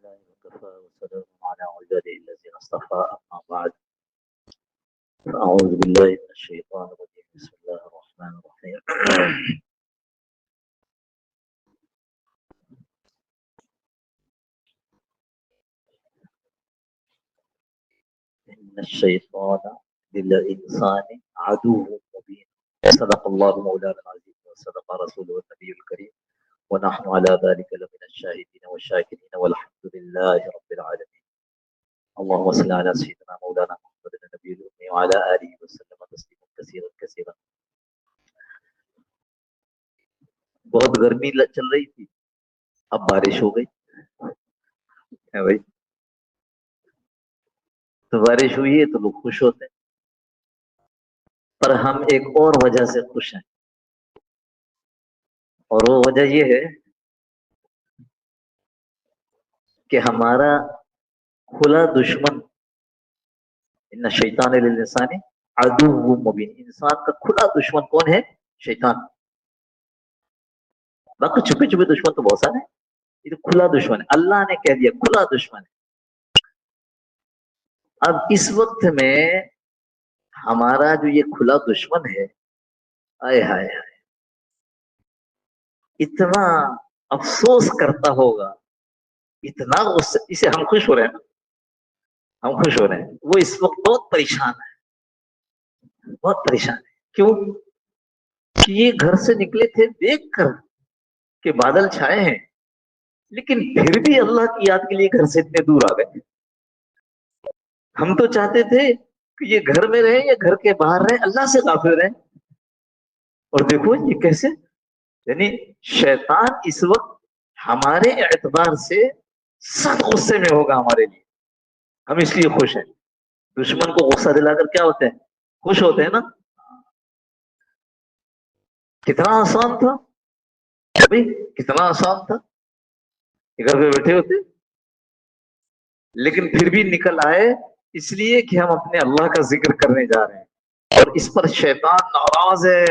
لله وكفى وسلام على عباده الذين اصطفى أما بعد فأعوذ بالله من الشيطان الرجيم بسم الله الرحمن الرحيم إن الشيطان للإنسان عدو مبين صدق الله مولانا العظيم وصدق رسوله النبي الكريم ونحن على ذلك لمن الشاهدين والشاكرين والحمد لله رب العالمين اللهم صل على سيدنا مولانا محمد النبي الأمي وعلى آله وسلم تسليما كثيرا كثيرا. بہت گرمی چل رہی تھی، اب بارش ہو گئی ہے بھائی، تو بارش ہوئی ہے تو لوگ خوش ہوتے ہیں، پر ہم ایک اور وجہ سے خوش ہیں، اور وہ وجہ یہ ہے کہ ہمارا کھلا دشمن ان شیطان للانسان عدو مبین، انسان کا کھلا دشمن کون ہے؟ شیطان. باقی چھپے چھپے دشمن تو بہت سارے ہیں، یہ تو کھلا دشمن ہے، اللہ نے کہہ دیا کھلا دشمن ہے. اب اس وقت میں ہمارا جو یہ کھلا دشمن ہے، آئے ہائے ہائے، اتنا افسوس کرتا ہوگا، اتنا غصہ، اسے ہم خوش ہو رہے ہیں نا، ہم خوش ہو رہے ہیں، وہ اس وقت بہت پریشان ہے، بہت پریشان ہے. کیوں کہ یہ گھر سے نکلے تھے دیکھ کر کہ بادل چھائے ہیں، لیکن پھر بھی اللہ کی یاد کے لیے گھر سے اتنے دور آ گئے. ہم تو چاہتے تھے کہ یہ گھر میں رہیں یا گھر کے باہر رہیں، اللہ سے غافل رہیں، اور دیکھو یہ کیسے، یعنی شیطان اس وقت ہمارے اعتبار سے سخت غصے میں ہوگا ہمارے لیے، ہم اس لیے خوش ہیں. دشمن کو غصہ دلا کر کیا ہوتے ہیں؟ خوش ہوتے ہیں نا. کتنا آسان تھا بھائی، کتنا آسان تھا، گھر پہ بیٹھے ہوتے، لیکن پھر بھی نکل آئے اس لیے کہ ہم اپنے اللہ کا ذکر کرنے جا رہے ہیں، اور اس پر شیطان ناراض ہے،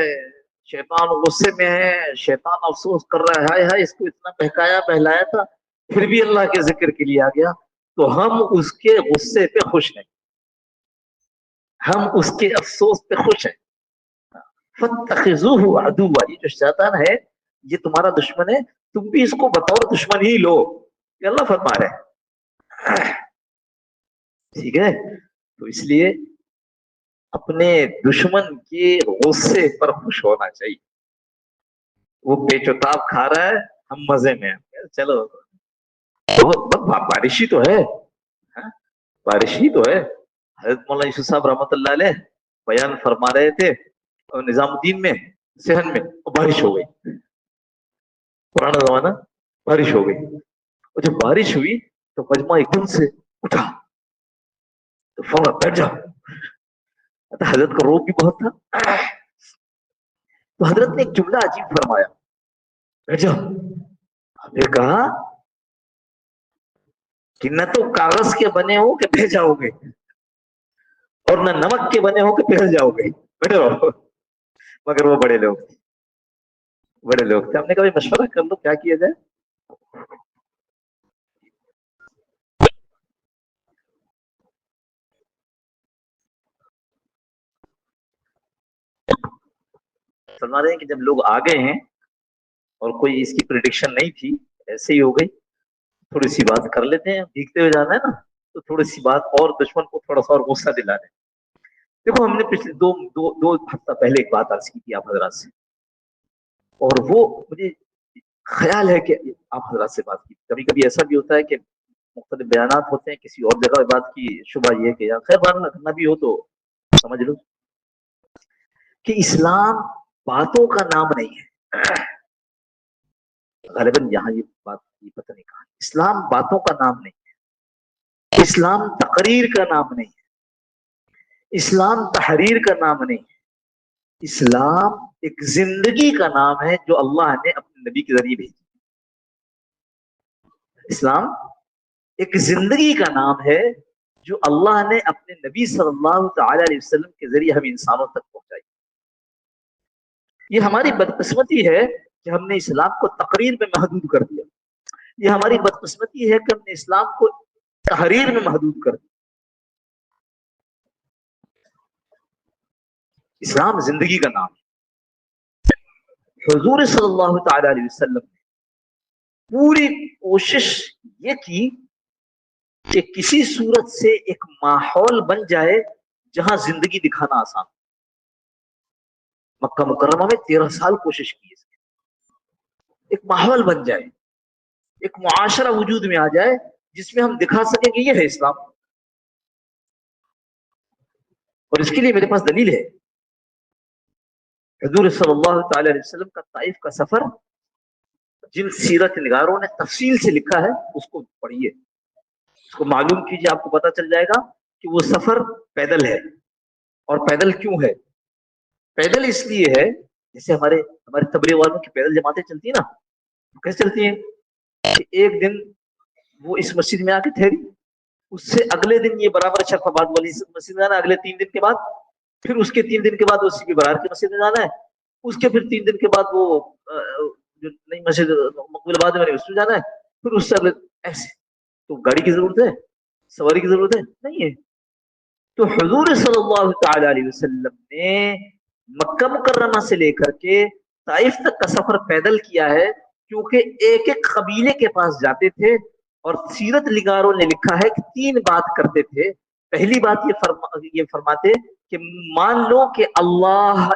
شیطان غصے میں ہے، شیطان افسوس کر رہا ہے، ہائے ہائے اس کو اتنا بہکایا بہلایا تھا پھر بھی اللہ کے ذکر کے لیے آ گیا. تو ہم اس کے غصے پہ خوش ہیں، ہم اس کے افسوس پہ خوش ہیں. فَاتَّخِذُوهُ عَدُوًّا، یہ جو شیطان ہے یہ تمہارا دشمن ہے، تم بھی اس کو بطور دشمن ہی لو، یہ اللہ فرما رہے ہیں. ٹھیک ہے، تو اس لیے اپنے دشمن کے غصے پر خوش ہونا چاہیے. وہ پیچوتاب کھا رہا ہے، ہم مزے میں ہیں، چلو بارش ہی تو ہے، بارش ہی تو ہے. حضرت مولانا یوسف صاحب رحمۃ اللہ علیہ بیان فرما رہے تھے نظام الدین میں صحن میں، بارش ہو گئی، پرانا زمانہ، بارش ہو گئی، اور جب بارش ہوئی تو مجمع ایک دم سے اٹھا، تو فوراً بیٹھ جاؤ. حضرت کا روب بھی بہت تھا، تو حضرت نے ایک جملہ عجیب فرمایا، بیٹھ جاؤ. ہم نے کہا کہ نہ تو کاغذ کے بنے ہو کہ بہ جاؤ گے، اور نہ نمک کے بنے ہو کہ پگھل جاؤ گے، بیٹھے رہو. مگر وہ بڑے لوگ تھے، ہم نے کبھی مشورہ کر لو کیا کیا جائے. فرما رہے ہیں کہ جب لوگ آ گئے ہیں اور کوئی اس کی پریڈکشن نہیں تھی، ایسے ہی ہو گئی، تھوڑی سی بات کر لیتے ہیں، بھیگتے ہوئے جانا ہے نا، تو تھوڑی سی بات اور دشمن کو تھوڑا سا اور غصہ دلا دیں. دیکھو ہم نے پچھلے دو ہفتہ پہلے ایک بات عرض کی تھی آپ حضرات سے، اور وہ مجھے خیال ہے کہ آپ حضرات سے بات کی. کبھی کبھی ایسا بھی ہوتا ہے کہ مختلف بیانات ہوتے ہیں، کسی اور جگہ بات کی، شبہ یہ کہ یار خیر بات نہ بھی ہو تو سمجھ لو کہ اسلام باتوں کا نام نہیں ہے. غالباً یہاں یہ بات یہ پتہ نہیں کہا، اسلام باتوں کا نام نہیں ہے، اسلام تقریر کا نام نہیں ہے، اسلام تحریر کا نام نہیں ہے، اسلام ایک زندگی کا نام ہے جو اللہ نے اپنے نبی کے ذریعے بھیجی. اسلام ایک زندگی کا نام ہے جو اللہ نے اپنے نبی صلی اللہ تعالی علیہ وسلم کے ذریعے ہم انسانوں تک پہنچائی. یہ ہماری بدقسمتی ہے کہ ہم نے اسلام کو تقریر میں محدود کر دیا. یہ ہماری بدقسمتی ہے کہ ہم نے اسلام کو تحریر میں محدود کر دیا. اسلام زندگی کا نام ہے. حضور صلی اللہ تعالی علیہ وسلم نے پوری کوشش یہ کی کہ کسی صورت سے ایک ماحول بن جائے جہاں زندگی دکھانا آسان. مکہ مکرمہ میں 13 سال کوشش کی اس کی. ایک ماحول بن جائے, ایک معاشرہ وجود میں آ جائے جس میں ہم دکھا سکیں کہ یہ ہے اسلام. اور اس کے لیے میرے پاس دلیل ہے. حضور صلی اللہ تعالی علیہ وسلم کا طائف کا سفر جن سیرت نگاروں نے تفصیل سے لکھا ہے اس کو پڑھیے, اس کو معلوم کیجیے, آپ کو پتا چل جائے گا کہ وہ سفر پیدل ہے. اور پیدل کیوں ہے؟ پیدل اس لیے ہے جیسے ہمارے تبلیغ والوں کی پیدل جماعتیں چلتی ہیں نا, کیسے چلتی ہیں کہ ایک دن وہ اس مسجد میں آ کے ٹھہری, اس سے اگلے دن یہ برابر شرف آباد والی مسجد میں آنا, اگلے 3 دن کے بعد پھر اس کے 3 دن کے بعد اسی کے برار کی مسجد میں جانا ہے, اس کے پھر 3 دن کے بعد وہ جو نئی مسجد مقبول آباد میں اس میں جانا ہے, پھر اس سے اگلے ایسے. تو گاڑی کی ضرورت ہے, سواری کی ضرورت ہے نہیں ہے. تو حضور صلی اللہ تعالی علیہ وسلم نے مکہ مکرمہ سے لے کر کے طائف تک کا سفر پیدل کیا ہے, کیونکہ ایک ایک قبیلے کے پاس جاتے تھے. اور سیرت نگاروں نے لکھا ہے کہ 3 بات کرتے تھے. پہلی بات یہ فرماتے کہ مان لو کہ اللہ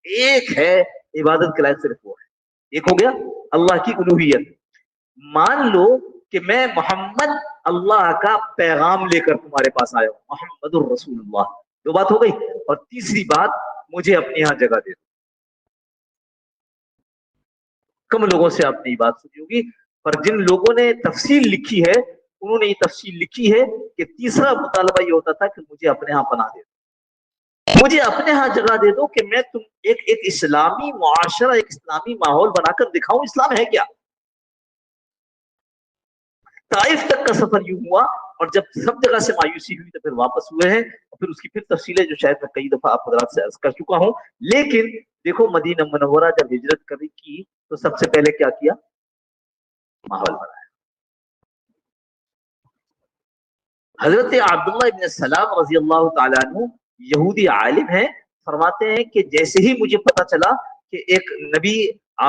ایک ہے, عبادت کے لائق صرف وہ ہے. ایک ہو گیا اللہ کی الوہیت. مان لو کہ میں محمد اللہ کا پیغام لے کر تمہارے پاس آیا ہوں, محمد الرسول اللہ. 2 بات ہو گئی. اور تیسری بات, مجھے اپنے یہاں جگہ دے دو. کم لوگوں سے آپ نے یہ بات سنی ہوگی, پر جن لوگوں نے تفصیل لکھی ہے انہوں نے یہ تفصیل لکھی ہے کہ تیسرا مطالبہ یہ ہوتا تھا کہ مجھے اپنے ہاں پناہ دے دو, مجھے اپنے ہاں جگہ دے دو کہ میں تم ایک اسلامی معاشرہ, ایک اسلامی ماحول بنا کر دکھاؤں اسلام ہے کیا. طائف تک کا سفر یوں ہوا, اور جب سب جگہ سے مایوسی ہوئی تو پھر واپس ہوئے ہیں, اور پھر اس کی پھر تفصیلیں جو شاید میں کئی دفعہ آپ حضرات سے عرض کر چکا ہوں. لیکن دیکھو مدینہ منورہ جب ہجرت کی تو سب سے پہلے کیا کیا؟ ماحول بنایا. حضرت عبداللہ ابن سلام رضی اللہ تعالیٰ عنہ یہودی عالم ہیں, فرماتے ہیں کہ جیسے ہی مجھے پتا چلا کہ ایک نبی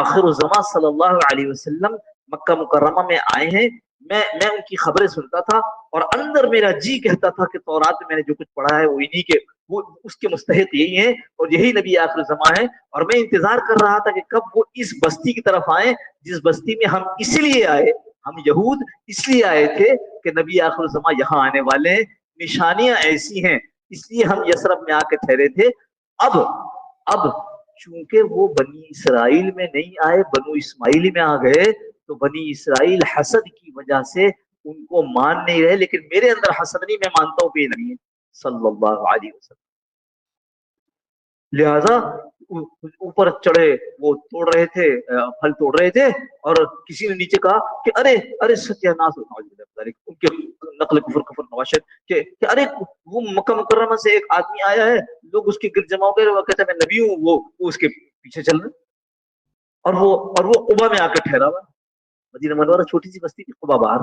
آخر الزمان صلی اللہ علیہ وسلم مکہ مکرمہ میں آئے ہیں, میں ان کی خبریں سنتا تھا, اور اندر میرا جی کہتا تھا کہ تورات میں میں نے جو کچھ پڑھا ہے وہ انہی کے, وہ اس کے مستحق یہی ہیں اور یہی نبی آخر الزمان ہے. اور میں انتظار کر رہا تھا کہ کب وہ اس بستی کی طرف آئیں جس بستی میں ہم اس لیے آئے, ہم یہود اس لیے آئے تھے کہ نبی آخر الزمان یہاں آنے والے ہیں, نشانیاں ایسی ہیں, اس لیے ہم یثرب میں آ کے ٹھہرے تھے. اب چونکہ وہ بنی اسرائیل میں نہیں آئے, بنو اسماعیل میں آ گئے, تو بنی اسرائیل حسد کی وجہ سے ان کو مان نہیں رہے, لیکن میرے اندر حسد نہیں, میں مانتا ہوں کہ یہ نبی ہے صلی اللہ علیہ وسلم. لہذا اوپر چڑھے, وہ توڑ رہے تھے, پھل توڑ رہے تھے, اور کسی نے نیچے کہا کہ ارے ستیہ ناس, ان کے نقل کفر نواشد کہ ارے وہ مکہ مکرمہ سے ایک آدمی آیا ہے, لوگ اس کے گرد جمع ہو گئے, وہ کہتا ہے میں نبی ہوں, وہ اس کے پیچھے چل رہے, اور وہ قبا میں آ کے ٹھہرا ہوا. مدینہ منورہ چھوٹی سی بستی تھی, قبا باہر,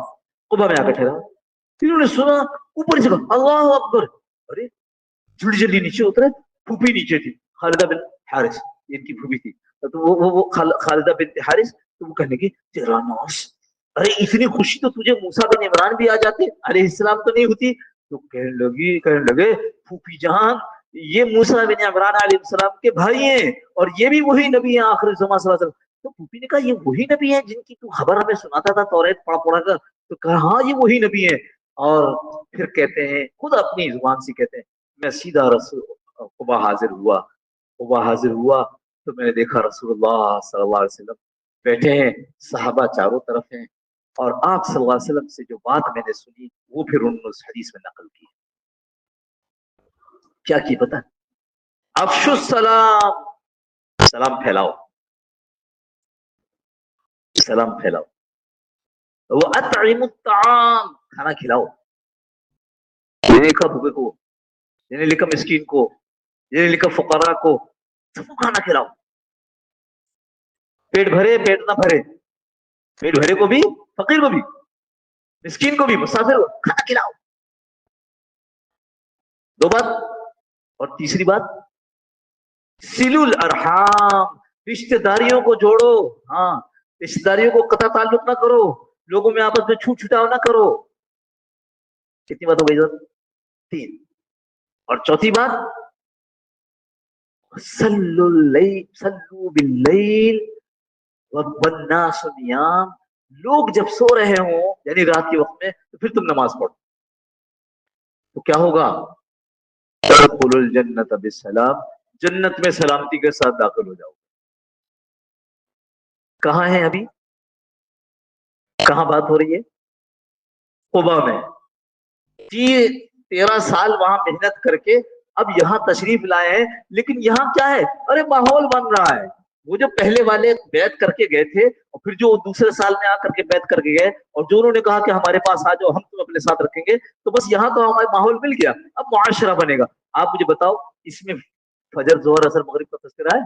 قبا میں آ کے ٹھہرا. انہوں نے سنا اوپر سے اللہ اکبر, ارے جلدی جلدی نیچے اترے. پھوپھی نیچے تھی, خالدہ بن حارث ان کی پھوپھی تھی, تو وہ خالدہ بن حارث, تو وہ کہنے کی تیرا ناس, ارے اتنی خوشی تو تجھے موسیٰ بن عمران بھی آ جاتے علیہ السلام تو نہیں ہوتی. تو کہنے لگے پھوپھی جان, یہ موسیٰ بن عمران علیہ السلام کے بھائی ہیں, اور یہ بھی وہی نبی ہیں آخر زمان صلی اللہ علیہ وسلم. تو پھوپھی نے کہا یہ وہی نبی ہیں جن کی تو خبر ہمیں سناتا تھا توریت پڑھ کر؟ تو کہا ہاں یہ وہی نبی ہیں. اور پھر کہتے ہیں, خود اپنی زبان سے کہتے ہیں, میں سیدھا رسول قبا حاضر ہوا تو میں نے دیکھا رسول اللہ صلی اللہ علیہ وسلم بیٹھے ہیں, صحابہ چاروں طرف ہیں, اور آپ صلی اللہ علیہ وسلم سے جو بات میں نے سنی وہ پھر انہوں نے اس حدیث میں نقل کی. کیا کی پتہ؟ افشو السلام, سلام پھیلاؤ, سلام پھیلاؤ. وہ اطعموا الطعام, کھانا کھلاؤ. یہ نے لکھا بھوکے کو, یہ نے لکھا مسکین کو, یہ نے لکھا فقراء کو, سب کو کھانا کھلاؤ. پیٹ بھرے پیٹ نہ بھرے, پیٹ بھرے کو بھی فقیر کو بھی, مسکین کو بھی, مسافر کو کھانا کھلاؤ. دو بات. اور تیسری بات, سلو الارحام, رشتہ داریوں کو جوڑو. ہاں, رشتہ داریوں کو قطع تعلق نہ کرو, لوگوں میں آپس میں چھوٹ چھٹاؤ نہ کرو. کتنی بات ہو گئی سر؟ 3. اور چوتھی بات, صلو باللیل والناس نیام, لوگ جب سو رہے ہوں یعنی رات کے وقت میں, تو پھر تم نماز پڑھو. تو کیا ہوگا؟ تدخلوا الجنت بالسلام, جنت میں سلامتی کے ساتھ داخل ہو جاؤ. کہاں ہے ابھی؟ کہاں بات ہو رہی ہے؟ قبا میں. 13 سال وہاں محنت کر کے اب یہاں تشریف لائے ہیں, لیکن یہاں کیا ہے؟ ارے ماحول بن رہا ہے. وہ جو پہلے والے بیعت کر کے گئے تھے, اور پھر جو دوسرے سال میں آ کر کے بیعت کر کے گئے, اور جو انہوں نے کہا کہ ہمارے پاس آ جاؤ, ہم تم اپنے ساتھ رکھیں گے, تو بس یہاں تو ہمارا ماحول مل گیا, اب معاشرہ بنے گا. آپ مجھے بتاؤ, اس میں فجر ظہر اثر مغرب کا تذکرہ ہے؟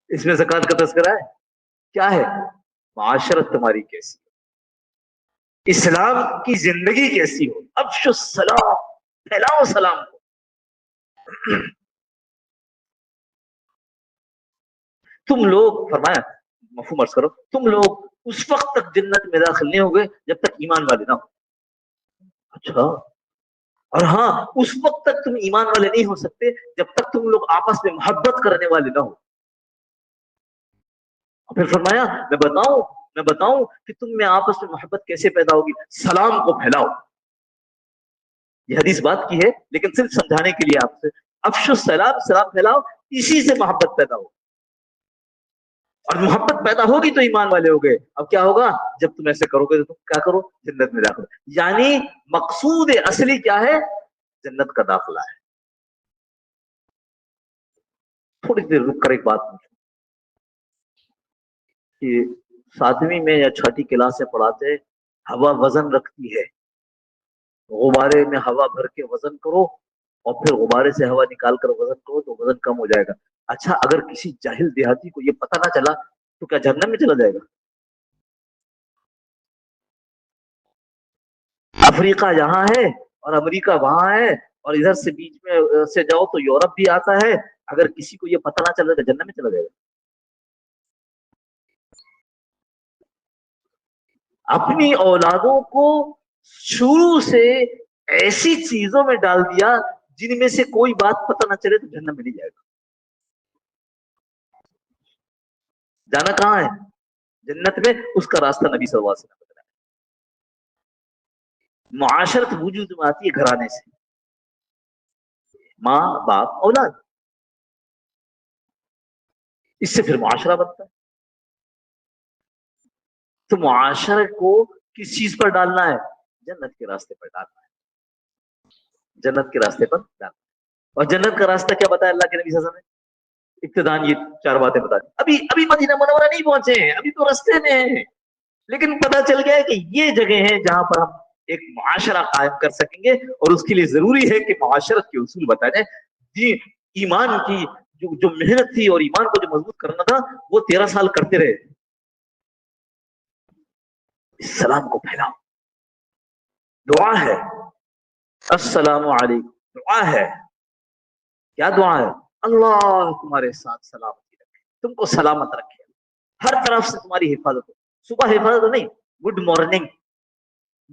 اس میں زکوٰۃ کا تذکرہ ہے؟ کیا ہے؟ معاشرت تمہاری کیسی, اسلام کی زندگی کیسی ہو. افشوا السلام, پھیلاؤ سلام کو. تم لوگ, فرمایا مفہوم عرض کرو, تم لوگ اس وقت تک جنت میں داخل نہیں ہوگے جب تک ایمان والے نہ ہو. اچھا, اور ہاں, اس وقت تک تم ایمان والے نہیں ہو سکتے جب تک تم لوگ آپس میں محبت کرنے والے نہ ہو. پھر فرمایا میں بتاؤں کہ تم میں آپس میں محبت کیسے پیدا ہوگی؟ سلام کو پھیلاؤ. یہ حدیث بات کی ہے, لیکن صرف سمجھانے کے لیے آپ سے. افشوا السلام, سلام پھیلاؤ, اسی سے محبت پیدا ہو. اور محبت پیدا ہوگی تو ایمان والے ہو گئے. اب کیا ہوگا جب تم ایسے کرو گے؟ تو تم کیا کرو؟ جنت میں داخل. یعنی مقصود اصلی کیا ہے؟ جنت کا داخلہ ہے. تھوڑی دیر رک کر ایک بات پوچھوں کہ 7ویں میں یا 6ٹھی کلاس سے پڑھاتے, ہوا وزن رکھتی ہے, غبارے میں ہوا بھر کے وزن کرو, اور پھر غبارے سے ہوا نکال کر وزن کرو تو وزن کم ہو جائے گا. اچھا, اگر کسی جاہل دیہاتی کو یہ پتہ نہ چلا تو کیا جہنم میں چلا جائے گا؟ افریقہ یہاں ہے اور امریکہ وہاں ہے, اور ادھر سے بیچ میں سے جاؤ تو یورپ بھی آتا ہے. اگر کسی کو یہ پتہ نہ چلا تو جنت میں چلا جائے گا. اپنی اولادوں کو شروع سے ایسی چیزوں میں ڈال دیا جن میں سے کوئی بات پتہ نہ چلے تو جنت میں نہیں جائے گا. جانا کہاں ہے؟ جنت میں. اس کا راستہ نبی صلی اللہ علیہ وسلم نے بتایا. معاشرت وجود میں آتی ہے گھرانے سے, ماں باپ اولاد, اس سے پھر معاشرہ بنتا ہے. تو معاشرے کو کس چیز پر ڈالنا ہے؟ جنت کے راستے پر ڈالنا ہے. جنت کے راستے پر ڈالنا ہے. اور جنت کا راستہ کیا بتایا اللہ کے نبی صلی اللہ علیہ وسلم نے؟ ابتدان یہ 4 باتیں بتا دی. ابھی مدینہ منورہ نہیں پہنچے ہیں, ابھی تو راستے میں ہیں, لیکن پتا چل گیا ہے کہ یہ جگہ ہیں جہاں پر ہم ایک معاشرہ قائم کر سکیں گے, اور اس کے لیے ضروری ہے کہ معاشرت کے اصول بتائے جائیں. جی, ایمان کی جو محنت تھی اور ایمان کو جو مضبوط کرنا تھا وہ 13 سال کرتے رہے. اس سلام کو پھیلاؤ. دعا ہے السلام علیکم, دعا ہے. کیا دعا ہے؟ اللہ تمہارے ساتھ سلامتی رکھے, تم کو سلامت رکھے, ہر طرف سے تمہاری حفاظت ہو. صبح حفاظت نہیں, گڈ مارننگ,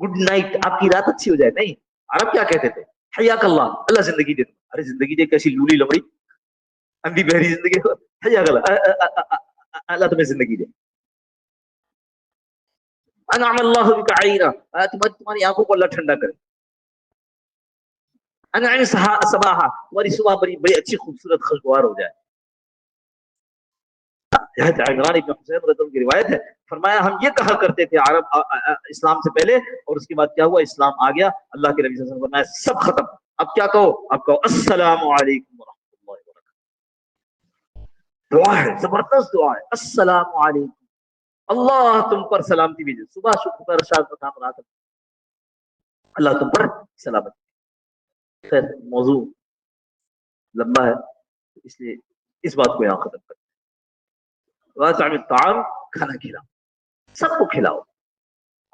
گڈ نائٹ, آپ کی رات اچھی ہو جائے. نہیں, عرب کیا کہتے تھے؟ حیاک اللہ, اللہ زندگی دے. ارے زندگی دے کیسی لولی لمڑی اندھی بہری زندگی, حیاک اللہ, اللہ تمہیں زندگی دے. انعم اللہ بک عیرا, تمہاری آنکھوں کو اللہ ٹھنڈا کرے. انعم صباحا, تمہاری صبح بڑی اچھی خوبصورت خوشگوار ہو جائے. عمران ابن حسین رضی اللہ عنہ کی روایت ہے, فرمایا ہم یہ کہا کرتے تھے عرب اسلام سے پہلے, اور اس کے بعد کیا ہوا؟ اسلام آ گیا, اللہ کے نبی صلی اللہ علیہ وسلم نے فرمایا سب ختم, اب کیا کہو؟ اب کہو السلام علیکم ورحمۃ اللہ وبرکاتہ. دعا ہے, زبردست دعا ہے, السلام علیکم, اللہ تم پر سلامتی بھیجے. صبح شکر شاد مقام رات, اللہ تم پر سلامتی. خیر, موضوع لمبا ہے, اس لیے اس بات کو یہاں ختم کرتے ہیں. الطعام, کھانا کھلاؤ, سب کو کھلاؤ.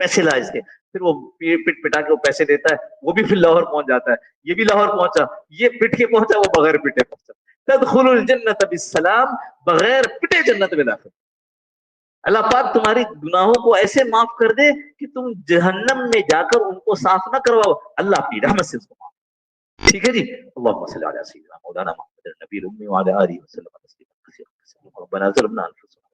پیسے لا اس کے، پھر وہ پٹ پٹا کے وہ پیسے دیتا ہے، وہ بھی پھر لاہور پہنچ جاتا ہے، یہ بھی لاہور پہنچا، یہ پٹ کے پہنچا، وہ بغیر پٹے پہنچا. تدخل الجنت بالسلام، بغیر پٹے جنت میں داخل. اللہ پاک تمہاری گناہوں کو ایسے معاف کر دے کہ تم جہنم میں جا کر ان کو صاف نہ کرواؤ، اللہ اپنی رحمت سے اس کو معاف. ٹھیک ہے جی. اللهم صل على سيدنا مولانا محمد النبي الامي وعلى اله وسلم تسليما كثيرا. ربنا ظلمنا انفسنا.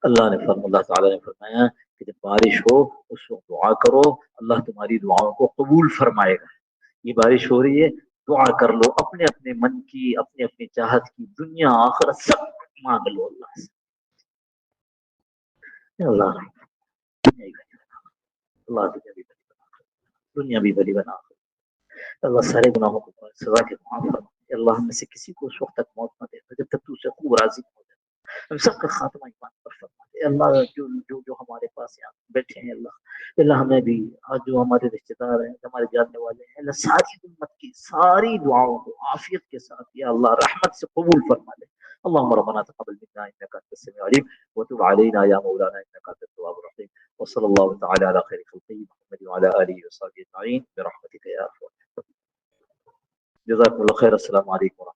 اللہ تعالیٰ نے فرمایا کہ جب بارش ہو اس وقت دعا کرو، اللہ تمہاری دعاؤں کو قبول فرمائے گا. یہ بارش ہو رہی ہے، دعا کر لو، اپنے اپنے من کی، اپنے اپنی چاہت کی، دنیا آخرت سب مانگ لو اللہ سے. اللہ اللہ دنیا بھی بھلی بنا، اللہ سارے گناہوں کو سزا کے معاف فرما. اللہ ہم میں سے کسی کو اس وقت تک موت نہ دے جب تک تو اسے خوب راضی ہو جائے. ہم سب کا خاتمہ ایمان پر فرما دے اللہ. جو جو جو ہمارے پاس یہاں بیٹھے ہیں اللہ ہمیں بھی، اور جو ہمارے رشتے دار ہیں، ہمارے جاننے والے ہیں، اللہ ساری امت کی ساری دعاؤں کو عافیت کے ساتھ یا اللہ رحمت سے قبول فرما دے. اللهم ربنا تقبل منا انك انت السميع العليم وتب علينا يا مولانا انك انت التواب الرحيم. وصلى الله تعالى على خير خلقه محمد وعلى اله وصحبه اجمعين برحمتك يا ارحم. جزاكم الله خير. السلام عليكم ورحمة الله.